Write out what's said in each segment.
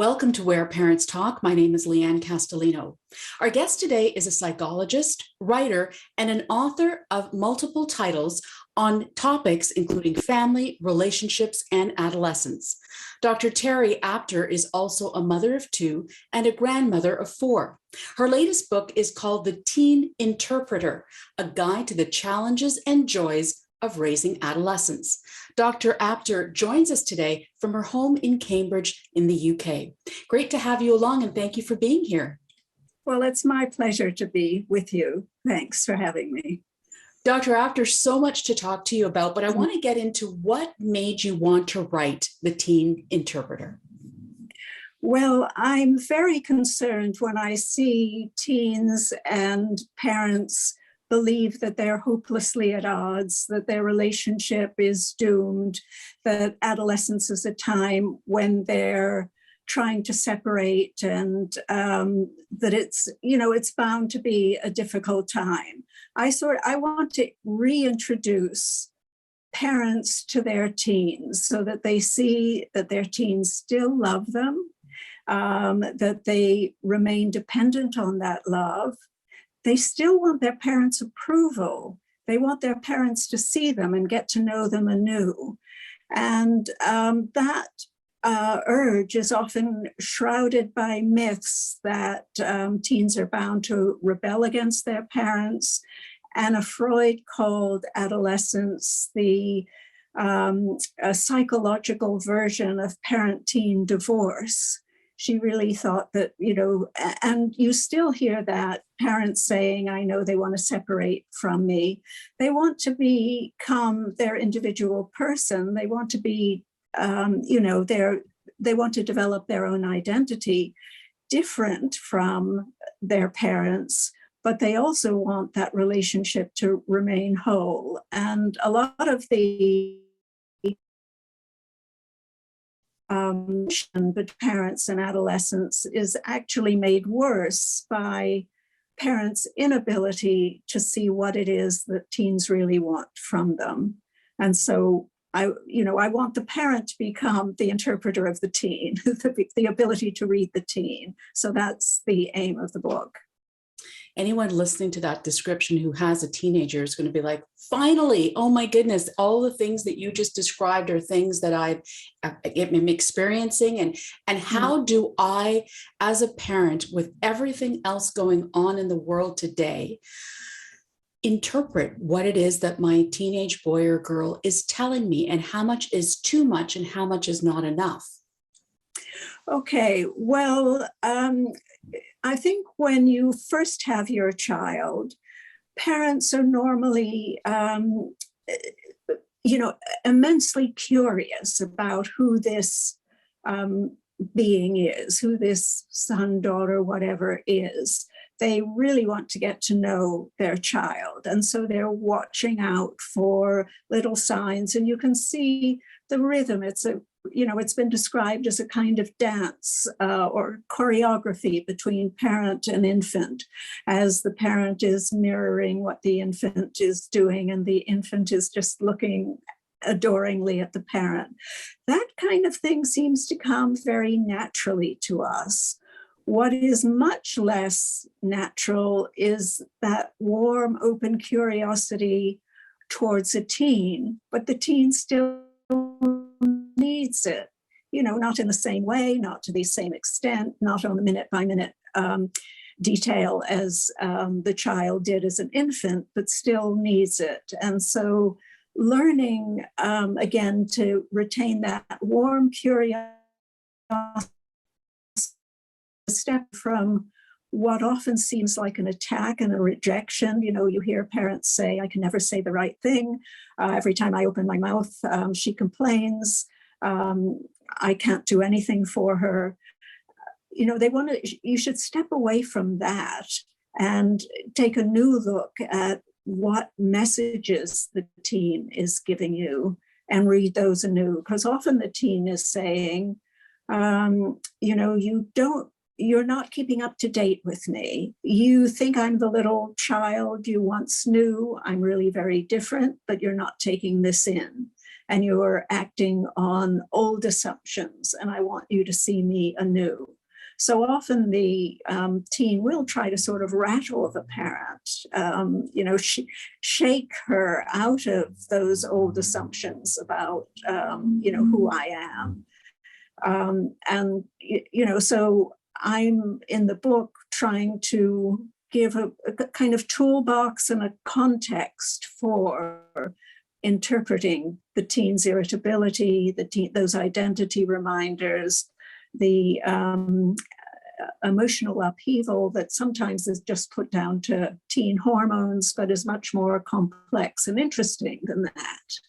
Welcome to Where Parents Talk. My name is Lianne Castelino. Our guest today is a psychologist, writer, and an author of multiple titles on topics including family, relationships, and adolescence. Dr. Terri Apter is also a mother of two and a grandmother of four. Her latest book is called The Teen Interpreter, a guide to the challenges and joys of raising adolescents. Dr. Apter joins us today from her home in Cambridge in the UK. Great to have you along, and thank you for being here. Well, it's my pleasure to be with you. Thanks for having me. Dr. Apter, so much to talk to you about, but I want to get into what made you want to write The Teen Interpreter. Well, I'm very concerned when I see teens and parents believe that they're hopelessly at odds, that their relationship is doomed, that adolescence is a time when they're trying to separate, and that it's bound to be a difficult time. I want to reintroduce parents to their teens so that they see that their teens still love them, that they remain dependent on that love. They still want their parents' approval. They want their parents to see them and get to know them anew. And that urge is often shrouded by myths that teens are bound to rebel against their parents. Anna Freud called adolescence a psychological version of parent-teen divorce. She really thought that, and you still hear that, parents saying, I know they want to separate from me. They want to become their individual person. They want to be, they want to develop their own identity different from their parents, but they also want that relationship to remain whole. And a lot of the but parents and adolescents is actually made worse by parents' inability to see what it is that teens really want from them. And so I want the parent to become the interpreter of the teen, the ability to read the teen. So that's the aim of the book. Anyone listening to that description who has a teenager is going to be like, finally, oh my goodness, all the things that you just described are things that I'm experiencing. And how do I, as a parent, with everything else going on in the world today, interpret what it is that my teenage boy or girl is telling me, and how much is too much and how much is not enough? Okay, well, I think when you first have your child, parents are normally, immensely curious about who this being is, who this son, daughter, whatever is. They really want to get to know their child. And so they're watching out for little signs, and you can see the rhythm. It's been described as a kind of dance or choreography between parent and infant, as the parent is mirroring what the infant is doing, and the infant is just looking adoringly at the parent. That kind of thing seems to come very naturally to us. What is much less natural is that warm, open curiosity towards a teen, but the teen still needs it, not in the same way, not to the same extent, not on the minute-by-minute detail as the child did as an infant, but still needs it. And so learning, again, to retain that warm curiosity, step from what often seems like an attack and a rejection. You hear parents say, I can never say the right thing. Every time I open my mouth, she complains. I can't do anything for her. You should step away from that and take a new look at what messages the teen is giving you and read those anew. Because often the teen is saying, you're not keeping up to date with me. You think I'm the little child you once knew. I'm really very different, but you're not taking this in. and you're acting on old assumptions, and I want you to see me anew. So often the teen will try to sort of rattle the parent, shake her out of those old assumptions about, who I am. So I'm in the book trying to give a kind of toolbox and a context for interpreting the teen's irritability, those identity reminders, the emotional upheaval that sometimes is just put down to teen hormones, but is much more complex and interesting than that.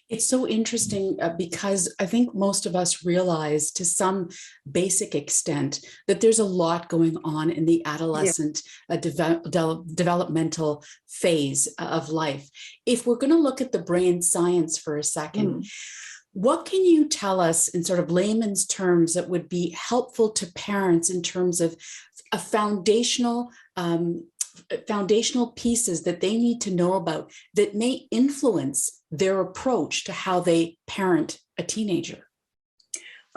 It's so interesting because I think most of us realize to some basic extent that there's a lot going on in the adolescent developmental phase of life. If we're going to look at the brain science for a second, what can you tell us in sort of layman's terms that would be helpful to parents in terms of a foundational pieces that they need to know about that may influence their approach to how they parent a teenager?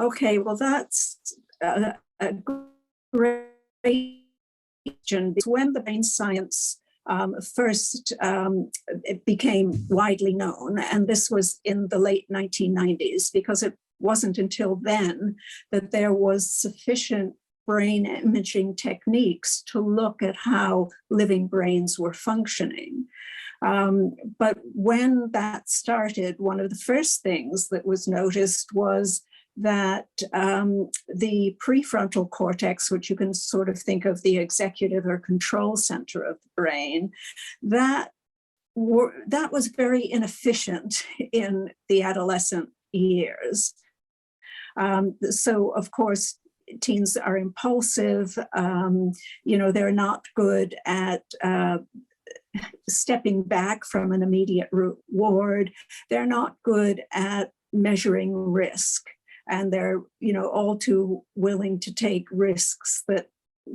Okay, well, that's a great question. When the brain science first it became widely known, and this was in the late 1990s, because it wasn't until then that there was sufficient brain imaging techniques to look at how living brains were functioning. But when that started, one of the first things that was noticed was that the prefrontal cortex, which you can sort of think of the executive or control center of the brain, that was very inefficient in the adolescent years. So, of course, teens are impulsive. They're not good at stepping back from an immediate reward. They're not good at measuring risk. And they're, all too willing to take risks that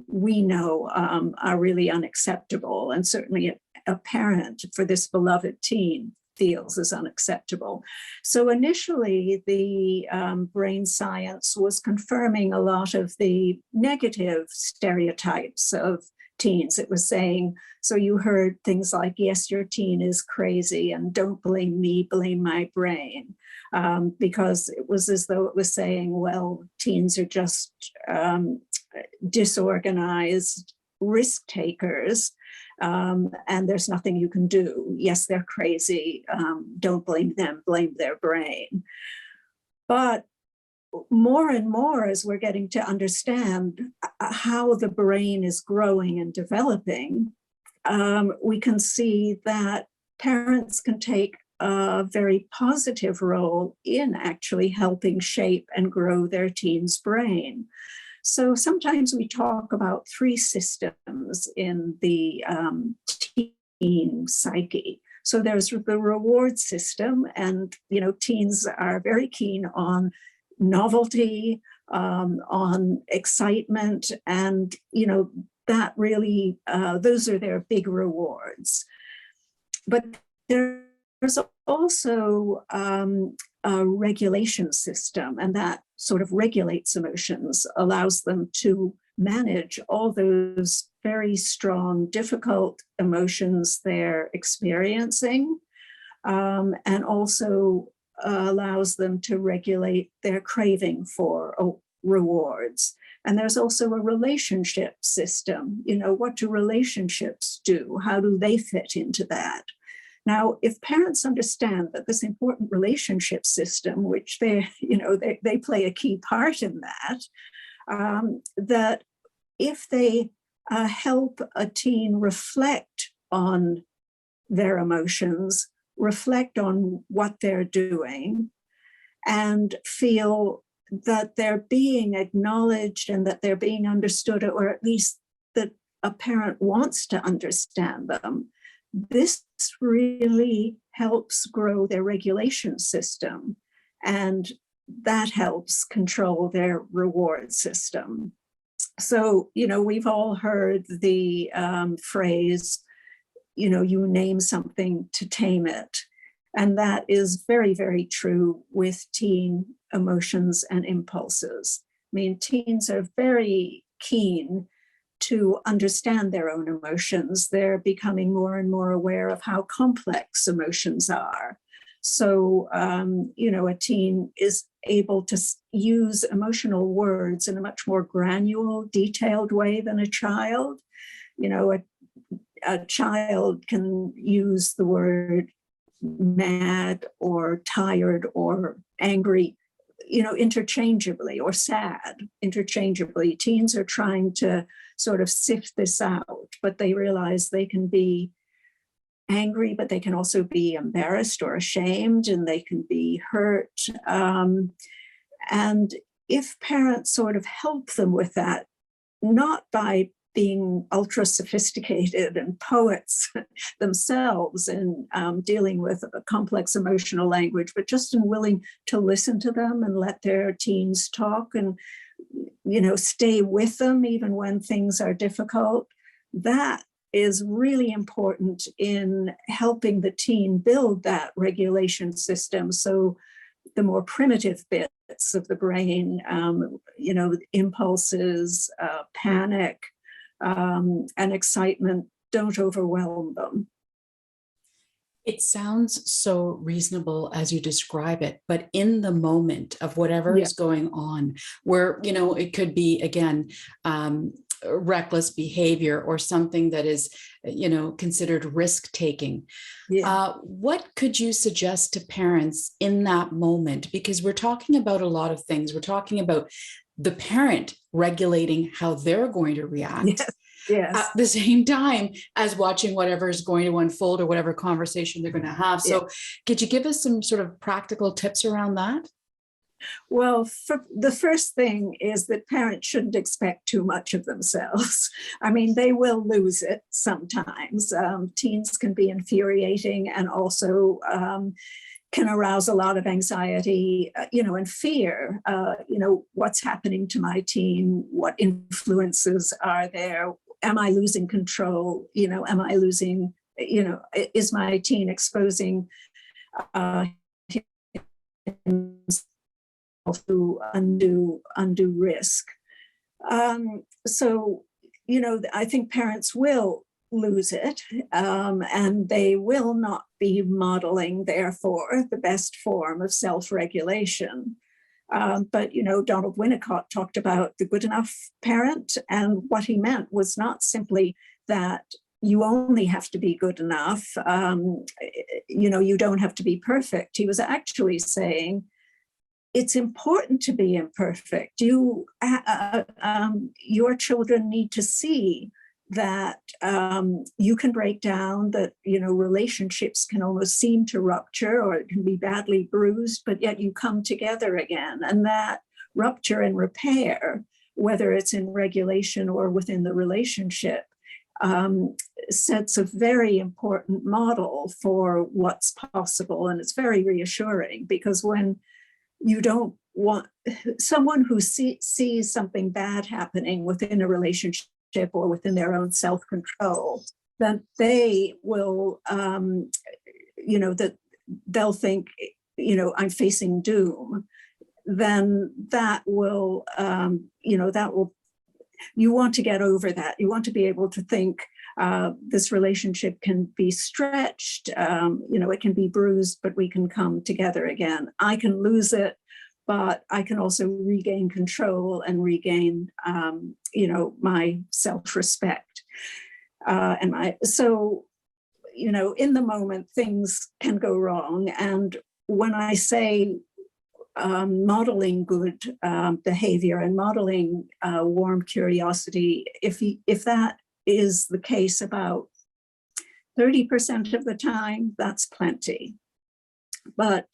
we know are really unacceptable. And certainly a parent for this beloved teen feels is unacceptable. So initially, the brain science was confirming a lot of the negative stereotypes of teens. It was saying, so you heard things like, yes, your teen is crazy, and don't blame me, blame my brain. Because it was as though it was saying, well, teens are just disorganized risk takers, and there's nothing you can do. Yes, they're crazy. Don't blame them, blame their brain. But more and more, as we're getting to understand how the brain is growing and developing, we can see that parents can take a very positive role in actually helping shape and grow their teen's brain. So sometimes we talk about three systems in the teen psyche. So there's the reward system, and teens are very keen on novelty, on excitement, and that really those are their big rewards. But there's also a regulation system, and that sort of regulates emotions, allows them to manage all those very strong, difficult emotions they're experiencing, and also allows them to regulate their craving for rewards. And there's also a relationship system. What do relationships do? How do they fit into that? Now, if parents understand that this important relationship system, which they play a key part in that, that if they help a teen reflect on their emotions, reflect on what they're doing, and feel that they're being acknowledged and that they're being understood, or at least that a parent wants to understand them, this really helps grow their regulation system, and that helps control their reward system. So, we've all heard the phrase, you name something to tame it. And that is very, very true with teen emotions and impulses. I mean, teens are very keen to understand their own emotions. They're becoming more and more aware of how complex emotions are. So, a teen is able to use emotional words in a much more granular, detailed way than a child. A child can use the word mad or tired or angry, interchangeably, or sad interchangeably. Teens are trying to sort of sift this out, but they realize they can be angry, but they can also be embarrassed or ashamed, and they can be hurt. And if parents sort of help them with that, not by being ultra sophisticated and poets themselves in dealing with a complex emotional language, but just in willing to listen to them and let their teens talk and, stay with them even when things are difficult, that is really important in helping the teen build that regulation system. So the more primitive bits of the brain, impulses, panic, and excitement don't overwhelm them. It sounds so reasonable as you describe it, but in the moment of whatever is going on, where, it could be, again, reckless behavior or something that is, considered risk-taking. What could you suggest to parents in that moment? Because we're talking about a lot of things. We're talking about the parent regulating how they're going to react. Yes. At the same time as watching whatever is going to unfold or whatever conversation they're going to have. So could you give us some sort of practical tips around that? Well, the first thing is that parents shouldn't expect too much of themselves. I mean, they will lose it sometimes. Teens can be infuriating and also can arouse a lot of anxiety, and fear. What's happening to my teen? What influences are there? Am I losing control? Am I losing, is my teen exposing himself to undue risk? So, I think parents will lose it, and they will not be modeling, therefore, the best form of self-regulation. But, Donald Winnicott talked about the good enough parent, and what he meant was not simply that you only have to be good enough, you don't have to be perfect. He was actually saying, it's important to be imperfect. Your children need to see that you can break down, that relationships can almost seem to rupture, or it can be badly bruised, but yet you come together again. And that rupture and repair, whether it's in regulation or within the relationship, sets a very important model for what's possible. And it's very reassuring, because when you don't want someone who sees something bad happening within a relationship or within their own self-control, then they will, that they'll think, I'm facing doom. Then that will, you want to get over that. You want to be able to think this relationship can be stretched, it can be bruised, but we can come together again. I can lose it, but I can also regain control and regain, my self-respect. In the moment, things can go wrong. And when I say modeling good behavior and modeling warm curiosity, if that is the case about 30% of the time, that's plenty. But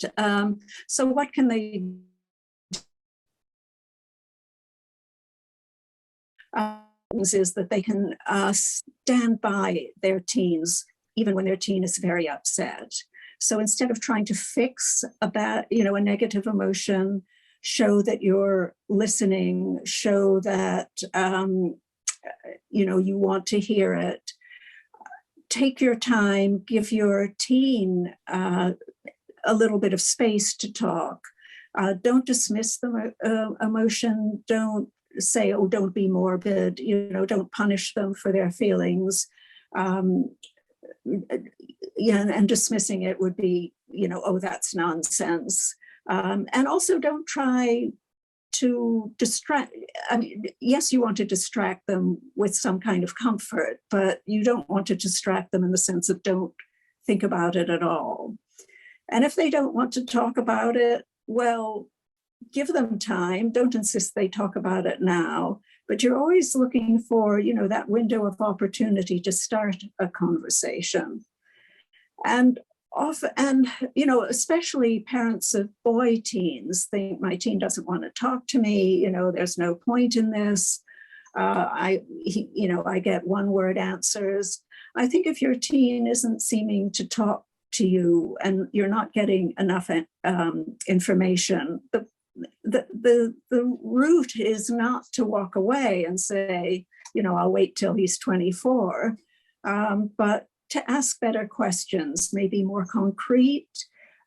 so what can they do? Is that they can stand by their teens even when their teen is very upset. So instead of trying to fix a negative emotion, show that you're listening, show that you want to hear it. take your time, give your teen a little bit of space to talk. Don't dismiss the emotion. Don't say, oh, don't be morbid. Don't punish them for their feelings. And dismissing it would be, oh, that's nonsense. And also don't try to distract. I mean, yes, you want to distract them with some kind of comfort, but you don't want to distract them in the sense of don't think about it at all. And if they don't want to talk about it, well, give them time. Don't insist they talk about it now, but you're always looking for, that window of opportunity to start a conversation. And especially parents of boy teens think my teen doesn't want to talk to me. There's no point in this. I get one-word answers. I think if your teen isn't seeming to talk to you and you're not getting enough information, the route is not to walk away and say, I'll wait till he's 24, but to ask better questions, maybe more concrete,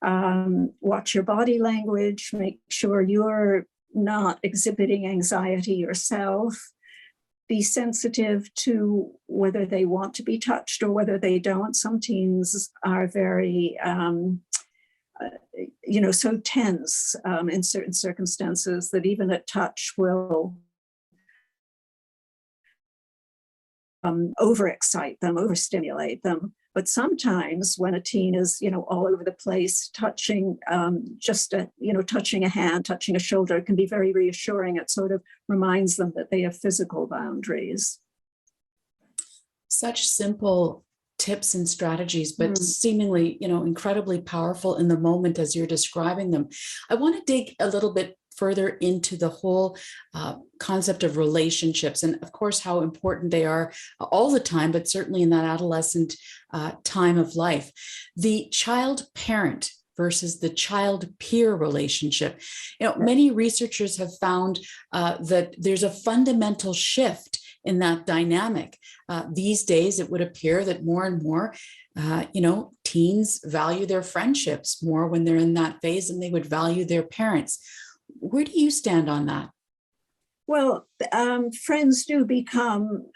watch your body language, make sure you're not exhibiting anxiety yourself, be sensitive to whether they want to be touched or whether they don't. Some teens are very, so tense in certain circumstances that even a touch will overexcite them, overstimulate them. But sometimes when a teen is, all over the place, touching touching a hand, touching a shoulder, it can be very reassuring. It sort of reminds them that they have physical boundaries. Such simple tips and strategies, but seemingly, incredibly powerful in the moment as you're describing them. I want to dig a little bit further into the whole concept of relationships, and of course, how important they are all the time, but certainly in that adolescent time of life. The child-parent versus the child-peer relationship. Many researchers have found that there's a fundamental shift in that dynamic. These days, it would appear that more and more, teens value their friendships more when they're in that phase than they would value their parents. Where do you stand on that? Well, friends do become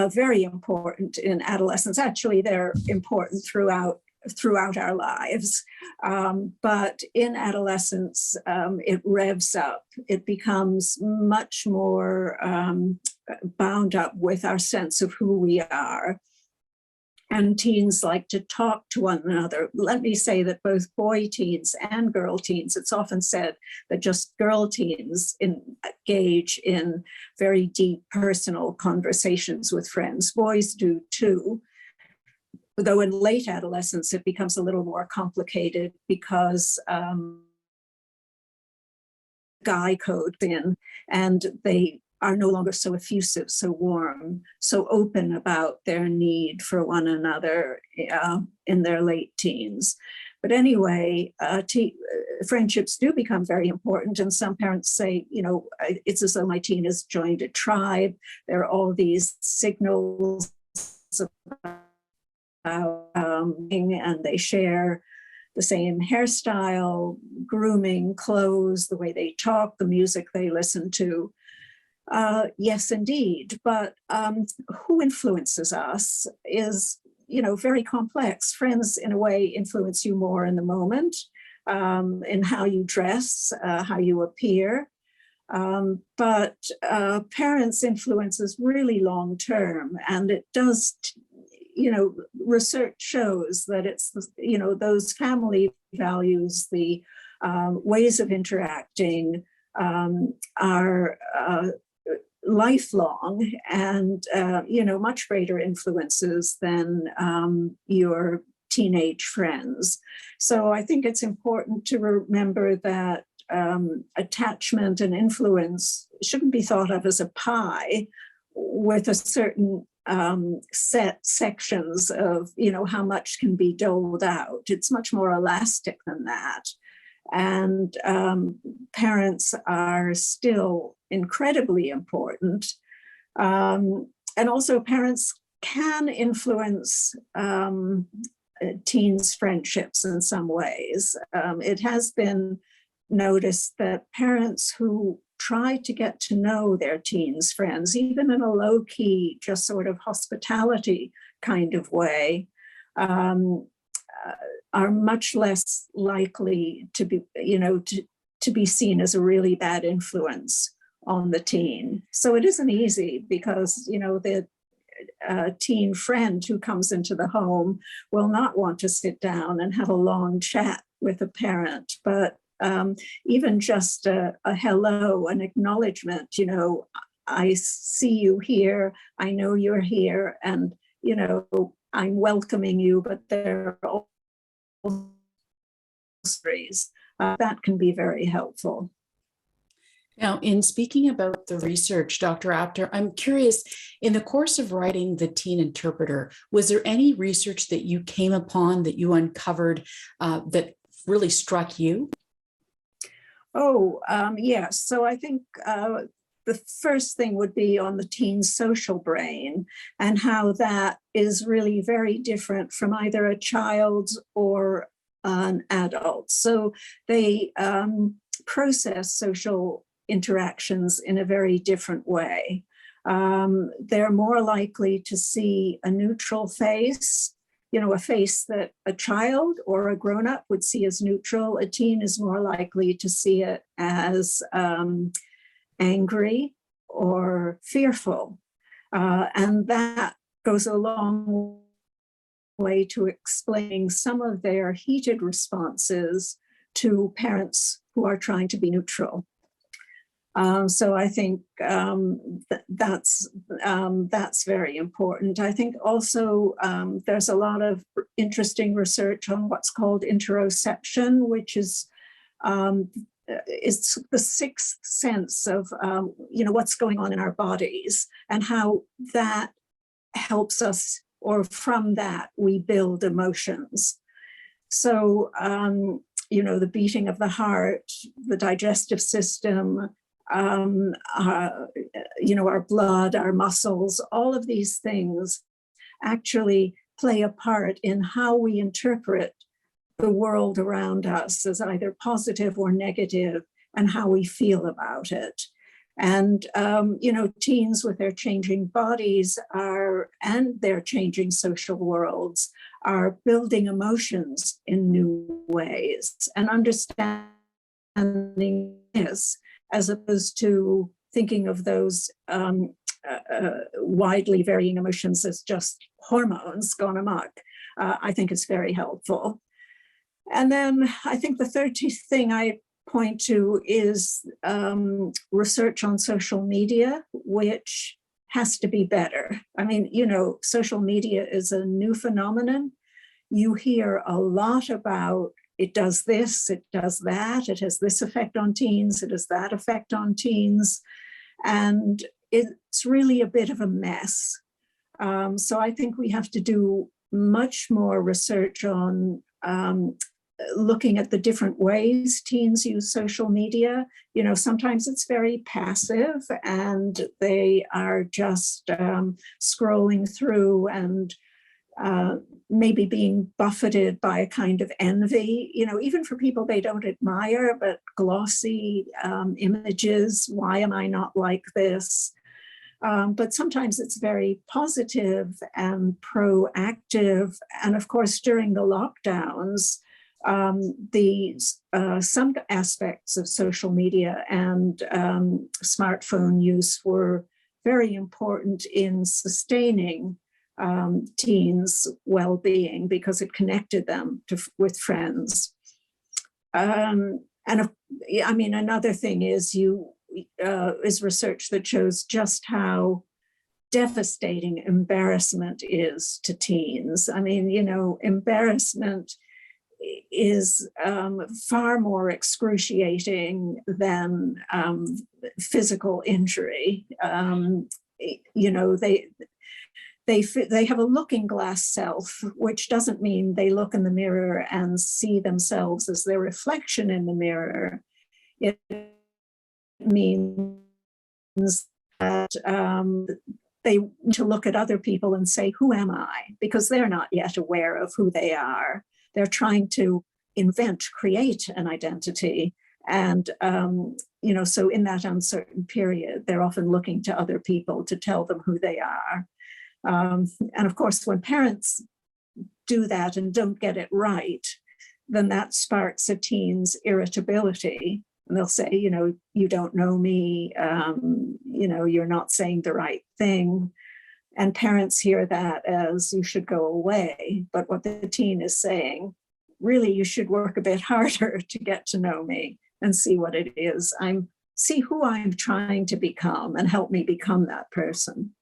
very important in adolescence. Actually, they're important throughout our lives. But in adolescence, it revs up. It becomes much more bound up with our sense of who we are. And teens like to talk to one another. Let me say that both boy teens and girl teens, it's often said that just girl teens engage in very deep personal conversations with friends. Boys do too. Though in late adolescence, it becomes a little more complicated because guy code in, and they are no longer so effusive, so warm, so open about their need for one another in their late teens. But anyway, friendships do become very important. And some parents say, it's as though my teen has joined a tribe. There are all these signals about, and they share the same hairstyle, grooming, clothes, the way they talk, the music they listen to. Yes, indeed. But who influences us is, very complex. Friends, in a way, influence you more in the moment, in how you dress, how you appear. But parents' influence is really long term, and it does. Research shows that it's, those family values, the ways of interacting are lifelong and, much greater influences than your teenage friends. So I think it's important to remember that attachment and influence shouldn't be thought of as a pie with a certain set sections of, how much can be doled out. It's much more elastic than that. And parents are still incredibly important. And also parents can influence teens' friendships in some ways. It has been noticed that parents who try to get to know their teens' friends, even in a low-key, just sort of hospitality kind of way, are much less likely to be, to be seen as a really bad influence on the teen. So it isn't easy because, the teen friend who comes into the home will not want to sit down and have a long chat with a parent, but even just a hello, an acknowledgement, I see you here, I know you're here, and, I'm welcoming you, but there are all stories that can be very helpful. Now, in speaking about the research, Dr. Apter, I'm curious, in the course of writing The Teen Interpreter, was there any research that you came upon that you uncovered that really struck you? Oh, yes. So I think the first thing would be on the teen's social brain and how that is really very different from either a child's or an adult. So they process social interactions in a very different way. They're more likely to see a neutral face, a face that a child or a grown-up would see as neutral. A teen is more likely to see it as angry or fearful. And that goes a long way to explaining some of their heated responses to parents who are trying to be neutral. So I think that's very important. I think also there's a lot of interesting research on what's called interoception, which is it's the sixth sense of what's going on in our bodies and how that helps us, or from that we build emotions. So the beating of the heart, the digestive system, our blood, our muscles, all of these things actually play a part in how we interpret the world around us as either positive or negative, and how we feel about it. And, teens with their changing bodies and their changing social worlds are building emotions in new ways and understanding this, as opposed to thinking of those widely varying emotions as just hormones gone amok. I think it's very helpful. And then I think the third thing I point to is research on social media, which has to be better. I mean, social media is a new phenomenon. You hear a lot about it does this, it does that, it has this effect on teens, it has that effect on teens. And it's really a bit of a mess. So I think we have to do much more research on looking at the different ways teens use social media. Sometimes it's very passive and they are just scrolling through and maybe being buffeted by a kind of envy, even for people they don't admire, but glossy images. Why am I not like this? But sometimes it's very positive and proactive. And of course, during the lockdowns, some aspects of social media and smartphone use were very important in sustaining teens' well-being because it connected them with friends. Another thing is research that shows just how devastating embarrassment is to teens. Embarrassment is far more excruciating than physical injury. They have a looking glass self, which doesn't mean they look in the mirror and see themselves as their reflection in the mirror. It means that they need to look at other people and say, who am I? Because they're not yet aware of who they are. They're trying to create an identity. And, so in that uncertain period, they're often looking to other people to tell them who they are. And of course, when parents do that and don't get it right, then that sparks a teen's irritability. And they'll say, you don't know me, you're not saying the right thing. And parents hear that as, you should go away. But what the teen is saying, really, you should work a bit harder to get to know me and see what it is. See who I'm trying to become and help me become that person.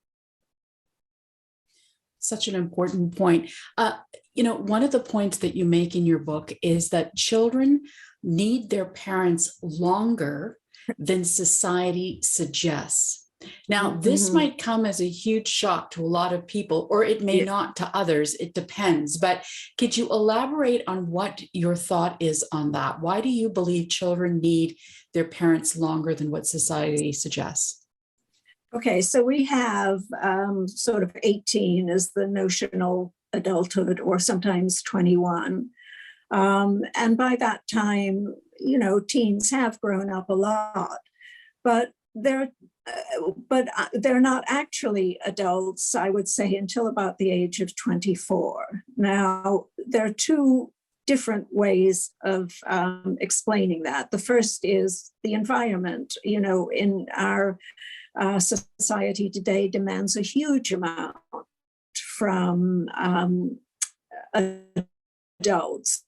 Such an important point. One of the points that you make in your book is that children need their parents longer than society suggests. Now, this might come as a huge shock to a lot of people, or it may not to others. It depends. But could you elaborate on what your thought is on that? Why do you believe children need their parents longer than what society suggests? Okay, so we have sort of 18 as the notional adulthood, or sometimes 21. And by that time, teens have grown up a lot, but they're not actually adults, I would say, until about the age of 24. Now, there are two different ways of explaining that. The first is the environment. In our society today demands a huge amount from adults,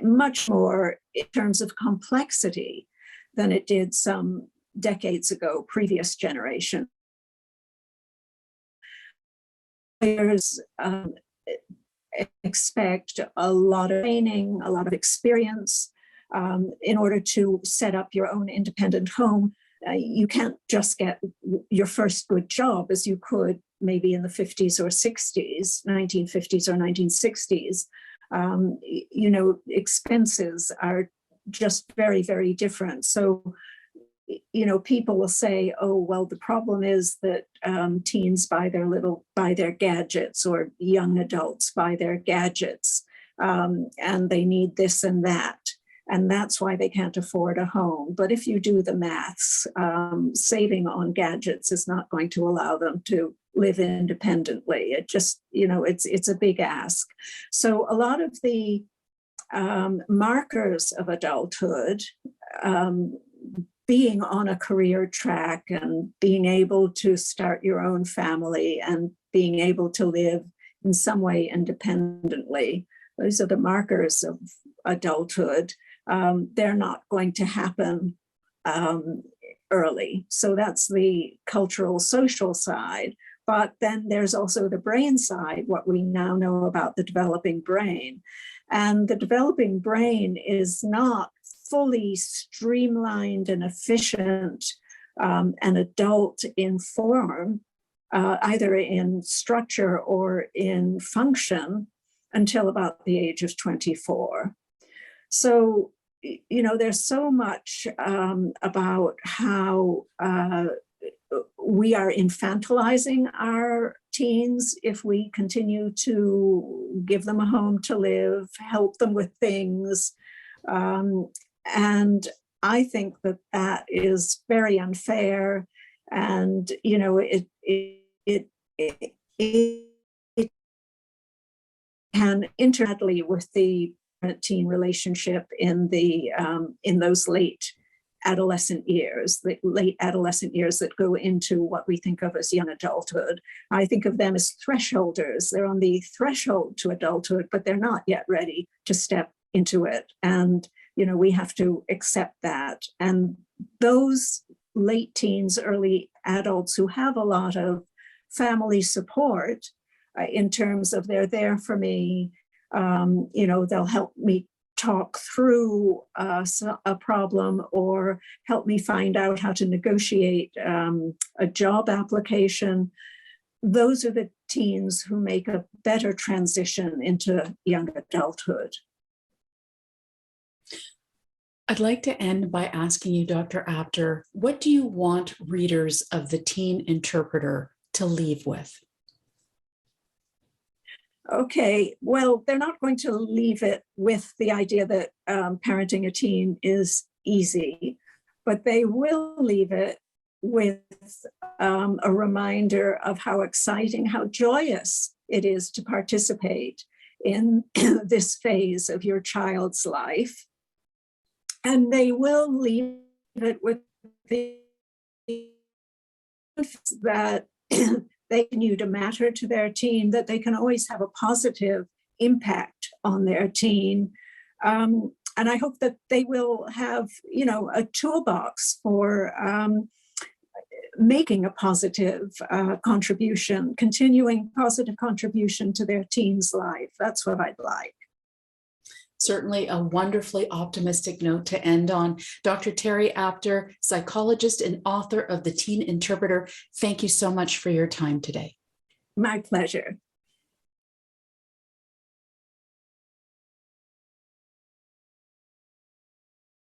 much more in terms of complexity than it did some decades ago, previous generation. Players expect a lot of training, a lot of experience in order to set up your own independent home. You can't just get your first good job as you could maybe in the 50s or 60s, 1950s or 1960s. Expenses are just very, very different. So, people will say, oh, well, the problem is that teens buy their gadgets, or young adults buy their gadgets, and they need this and that. And that's why they can't afford a home. But if you do the maths, saving on gadgets is not going to allow them to live independently. It just, it's a big ask. So a lot of the markers of adulthood, being on a career track and being able to start your own family and being able to live in some way independently, those are the markers of adulthood. They're not going to happen early. So that's the cultural, social side. But then there's also the brain side, what we now know about the developing brain. And the developing brain is not fully streamlined and efficient and adult in form, either in structure or in function, until about the age of 24. So, there's so much about how we are infantilizing our teens if we continue to give them a home to live, help them with things. And I think that is very unfair. And, it can interact with the teen relationship in those late adolescent years, the late adolescent years that go into what we think of as young adulthood. I think of them as thresholders. They're on the threshold to adulthood, but they're not yet ready to step into it. And, we have to accept that. And those late teens, early adults who have a lot of family support in terms of they're there for me, they'll help me talk through a problem or help me find out how to negotiate a job application. Those are the teens who make a better transition into young adulthood. I'd like to end by asking you, Dr. Apter, what do you want readers of the Teen Interpreter to leave with? Okay, well, they're not going to leave it with the idea that parenting a teen is easy, but they will leave it with a reminder of how exciting, how joyous it is to participate in this phase of your child's life. And they will leave it with the that they continue to matter to their teen, that they can always have a positive impact on their teen. And I hope that they will have, a toolbox for making a positive contribution, continuing positive contribution to their teen's life. That's what I'd like. Certainly a wonderfully optimistic note to end on. Dr. Terri Apter, psychologist and author of The Teen Interpreter, thank you so much for your time today. My pleasure.